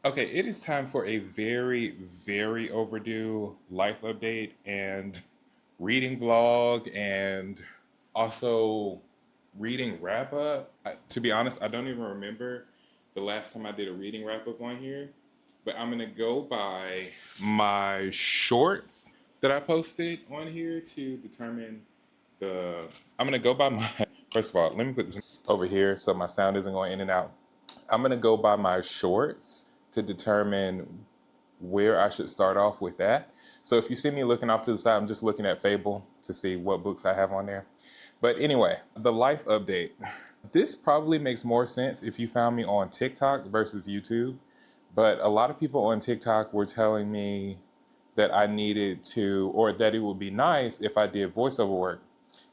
Okay, it is time for a very, very overdue life update and reading vlog and also reading wrap up. To be honest, I don't even remember the last time I did a reading wrap up on here, but I'm gonna go by my shorts that I posted on here to determine the. I'm gonna go by my. First of all, let me put this over here so my sound isn't going in and out. I'm gonna go by my shorts to determine where I should start off with that. So if you see me looking off to the side, I'm just looking at Fable to see what books I have on there. But anyway, the life update. This probably makes more sense if you found me on TikTok versus YouTube. But a lot of people on TikTok were telling me that I needed to, or that it would be nice if I did voiceover work.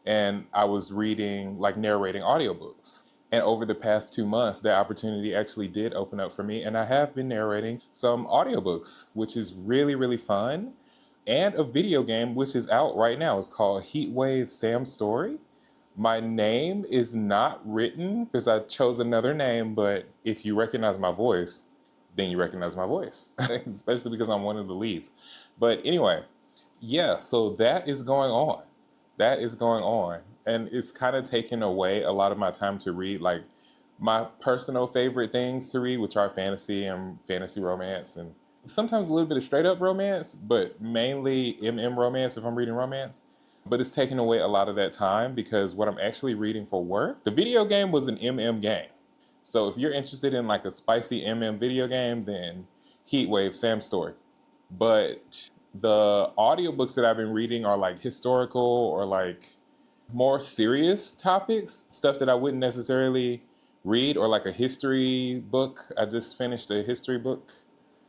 And I was reading, like narrating audiobooks. And over the past 2 months, that opportunity actually did open up for me. And I have been narrating some audiobooks, which is really, really fun. And a video game, which is out right now. It's called Heatwave Sam's Story. My name is not written because I chose another name, but if you recognize my voice, then you recognize my voice, especially because I'm one of the leads. But anyway, yeah, so that is going on. That is going on. And it's kind of taken away a lot of my time to read, like my personal favorite things to read, which are fantasy and fantasy romance and sometimes a little bit of straight up romance, but mainly romance if I'm reading romance. But it's taken away a lot of that time because what I'm actually reading for work, the video game was an game. So if you're interested in like a spicy video game, then Heatwave, Sam's Story. But the audiobooks that I've been reading are like historical or like more serious topics, stuff that I wouldn't necessarily read, or like a history book. I just finished a history book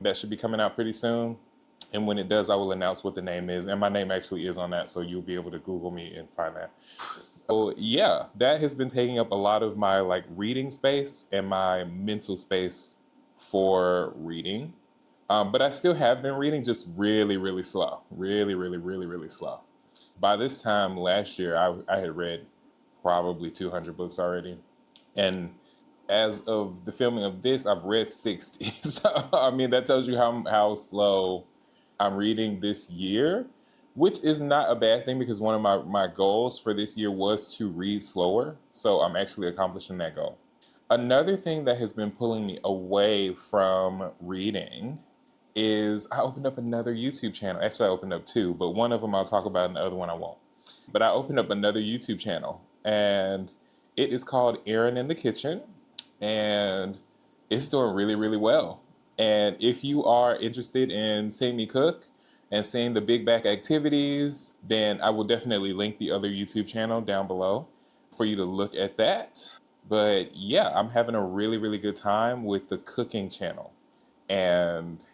that should be coming out pretty soon. And when it does, I will announce what the name is. And my name actually is on that, so you'll be able to Google me and find that. So yeah, that has been taking up a lot of my like reading space and my mental space for reading. But I still have been reading, just really, really slow. Really, really, really, really slow. By this time last year, I had read probably 200 books already. And as of the filming of this, I've read 60. So, I mean, that tells you how slow I'm reading this year, which is not a bad thing because one of my goals for this year was to read slower. So I'm actually accomplishing that goal. Another thing that has been pulling me away from reading is I opened up another YouTube channel. Actually, I opened up two, but one of them I'll talk about and the other one I won't. But I opened up another YouTube channel and it is called Erin in the Kitchen and it's doing really, really well. And if you are interested in seeing me cook and seeing the big back activities, then I will definitely link the other YouTube channel down below for you to look at that. But yeah, I'm having a really, really good time with the cooking channel. And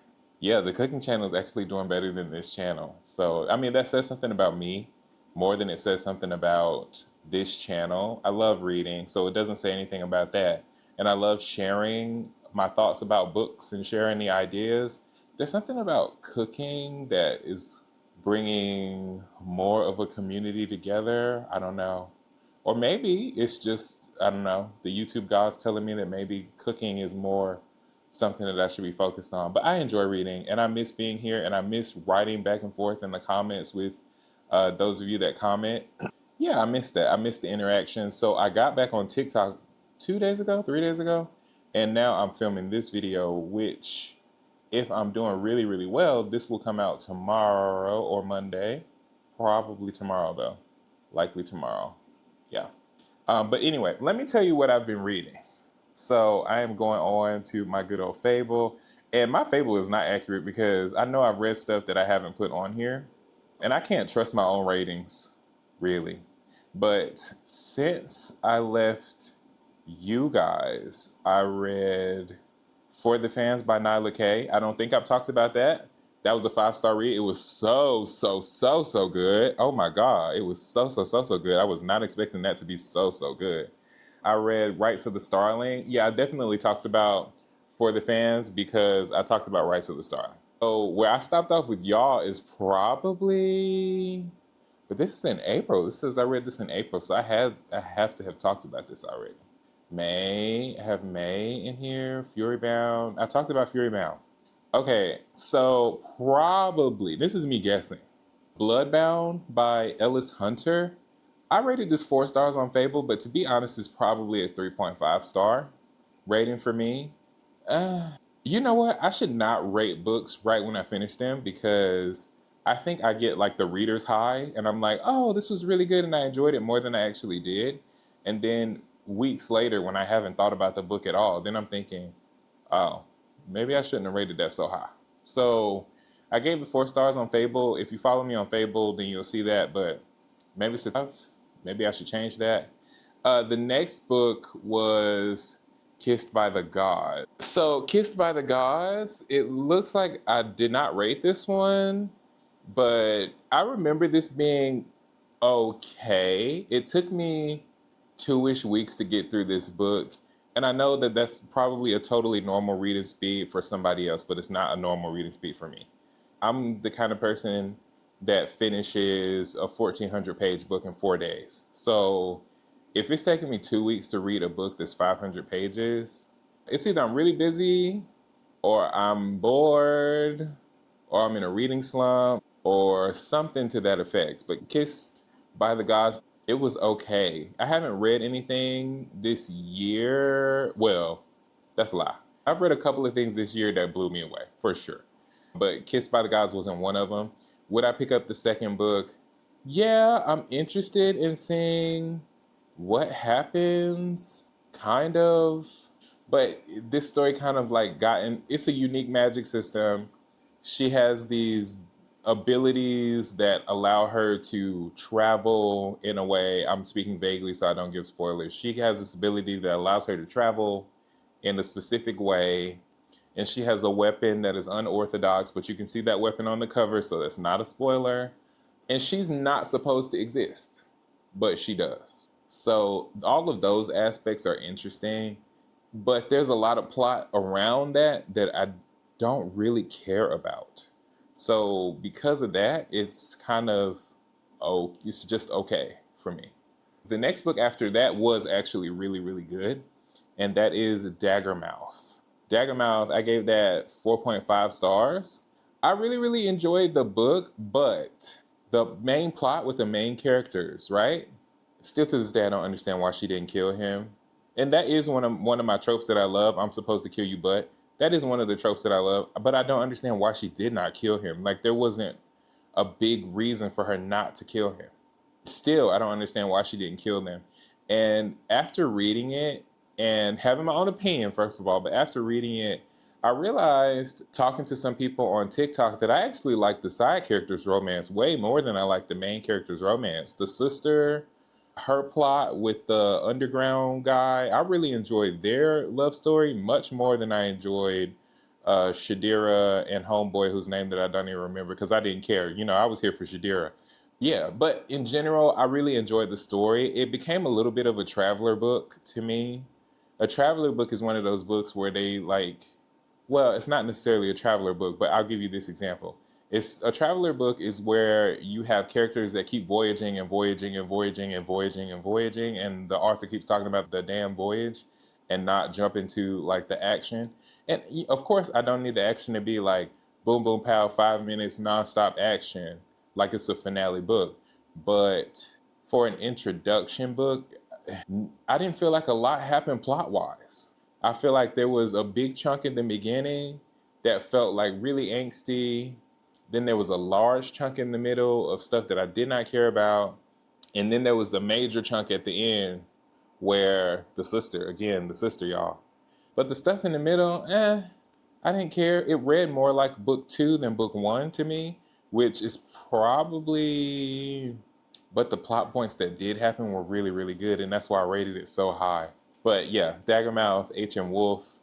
yeah, the cooking channel is actually doing better than this channel. So, I mean, that says something about me more than it says something about this channel. I love reading, so it doesn't say anything about that. And I love sharing my thoughts about books and sharing the ideas. There's something about cooking that is bringing more of a community together. I don't know. Or maybe it's just, I don't know, the YouTube gods telling me that maybe cooking is more something that I should be focused on. But I enjoy reading and I miss being here and I miss writing back and forth in the comments with those of you that comment. Yeah, I missed that. I missed the interaction. So I got back on TikTok 2 days ago, 3 days ago, and now I'm filming this video, which if I'm doing really, really well, this will come out tomorrow or Monday. Probably tomorrow though. Likely tomorrow. Yeah. But anyway, let me tell you what I've been reading. So I am going on to my good old Fable. And my Fable is not accurate because I know I've read stuff that I haven't put on here. And I can't trust my own ratings, really. But since I left you guys, I read For the Fans by Nyla K. I don't think I've talked about that. That was a 5-star read. It was so good. Oh my God. It was so good. I was not expecting that to be so good. I read Rights of the Starling. Yeah, I definitely talked about For the Fans because I talked about Rights of the Starling. So where I stopped off with y'all is probably, but this is in April. This says I read this in April, so I have to have talked about this already. May in here. Fury Bound. I talked about Fury Bound. Okay, so probably, this is me guessing. Bloodbound by Ellis Hunter. I rated this 4 stars on Fable, but to be honest, it's probably a 3.5 star rating for me. You know what? I should not rate books right when I finish them because I think I get like the reader's high and I'm like, oh, this was really good and I enjoyed it more than I actually did. And then weeks later, when I haven't thought about the book at all, then I'm thinking, oh, maybe I shouldn't have rated that so high. So I gave it 4 stars on Fable. If you follow me on Fable, then you'll see that, but maybe it's a tough. Maybe I should change that. The next book was Kissed by the Gods. So, Kissed by the Gods, it looks like I did not rate this one, but I remember this being okay. It took me 2-ish weeks to get through this book. And I know that that's probably a totally normal reading speed for somebody else, but it's not a normal reading speed for me. I'm the kind of person that finishes a 1,400 page book in 4 days. So if it's taking me 2 weeks to read a book that's 500 pages, it's either I'm really busy or I'm bored or I'm in a reading slump or something to that effect. But Kissed by the Gods, it was okay. I haven't read anything this year. Well, that's a lie. I've read a couple of things this year that blew me away, for sure. But Kissed by the Gods wasn't one of them. Would I pick up the second book? Yeah, I'm interested in seeing what happens, kind of. But this story kind of like gotten, it's a unique magic system. She has these abilities that allow her to travel in a way. I'm speaking vaguely so I don't give spoilers. She has this ability that allows her to travel in a specific way. And she has a weapon that is unorthodox, but you can see that weapon on the cover, so that's not a spoiler. And she's not supposed to exist, but she does. So all of those aspects are interesting, but there's a lot of plot around that I don't really care about. So because of that, it's kind of, oh, it's just okay for me. The next book after that was actually really, really good, and that is Daggermouth. Daggermouth, I gave that 4.5 stars. I really, really enjoyed the book, but the main plot with the main characters, right? Still to this day, I don't understand why she didn't kill him. And that is one of my tropes that I love. I'm supposed to kill you, but that is one of the tropes that I love. But I don't understand why she did not kill him. Like there wasn't a big reason for her not to kill him. Still, I don't understand why she didn't kill them. And after reading it and having my own opinion, first of all, but after reading it, I realized talking to some people on TikTok that I actually like the side characters' romance way more than I like the main character's romance. The sister, her plot with the underground guy, I really enjoyed their love story much more than I enjoyed Shadira and Homeboy, whose name that I don't even remember because I didn't care. You know, I was here for Shadira. Yeah, but in general, I really enjoyed the story. It became a little bit of a traveler book to me. A traveler book is one of those books where they like, well, it's not necessarily a traveler book, but I'll give you this example. It's a traveler book is where you have characters that keep voyaging and voyaging and voyaging and voyaging and voyaging, and the author keeps talking about the damn voyage and not jump into like the action. And of course, I don't need the action to be like boom, boom, pow, 5 minutes nonstop action like it's a finale book. But for an introduction book, I didn't feel like a lot happened plot wise. I feel like there was a big chunk in the beginning that felt like really angsty. Then there was a large chunk in the middle of stuff that I did not care about. And then there was the major chunk at the end where the sister, again, the sister, y'all. But the stuff in the middle, I didn't care. It read more like book two than book one to me, which is probably. But the plot points that did happen were really, really good, and that's why I rated it so high. But yeah, Daggermouth, H.M. Wolf,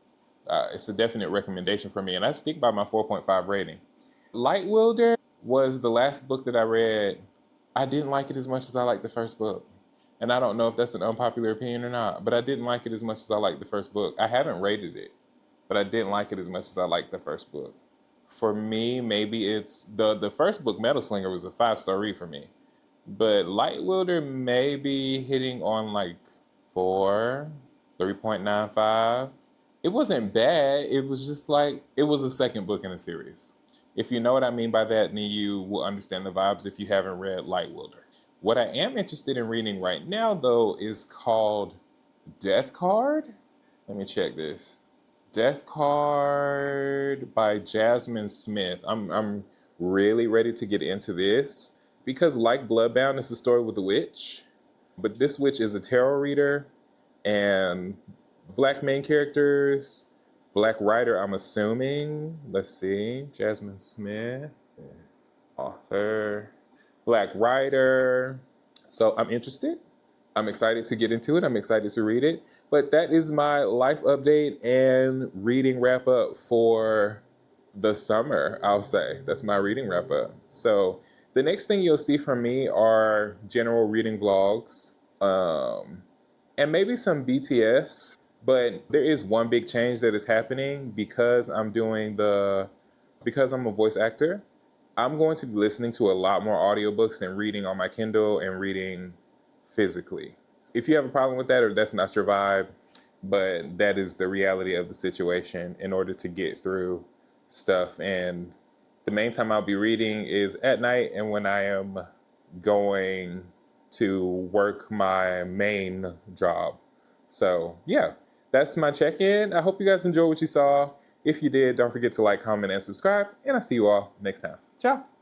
it's a definite recommendation for me, and I stick by my 4.5 rating. Light Wilder was the last book that I read. I didn't like it as much as I liked the first book. And I don't know if that's an unpopular opinion or not, but I didn't like it as much as I liked the first book. I haven't rated it, but I didn't like it as much as I liked the first book. For me, maybe it's the first book, Metal Slinger, was a 5 star read for me. But Light Wilder may be hitting on like 4. 3.95. It wasn't bad. It was just like, it was a second book in a series. If you know what I mean by that, then you will understand the vibes if you haven't read Lightwilder. What I am interested in reading right now, though, is called Death Card. Let me check this. Death Card by Jasmine Smith. I'm really ready to get into this because, like Bloodbound, it's a story with a witch, but this witch is a tarot reader and black main characters, black writer. I'm assuming. Let's see, Jasmine Smith, author, black writer. So I'm interested. I'm excited to get into it. I'm excited to read it. But that is my life update and reading wrap up for the summer, I'll say. That's my reading wrap up. So the next thing you'll see from me are general reading vlogs, and maybe some BTS. But there is one big change that is happening because because I'm a voice actor. I'm going to be listening to a lot more audiobooks than reading on my Kindle and reading physically. If you have a problem with that or that's not your vibe, but that is the reality of the situation in order to get through stuff. And the main time I'll be reading is at night and when I am going to work my main job. So yeah, that's my check-in. I hope you guys enjoyed what you saw. If you did, don't forget to like, comment, and subscribe. And I'll see you all next time. Ciao.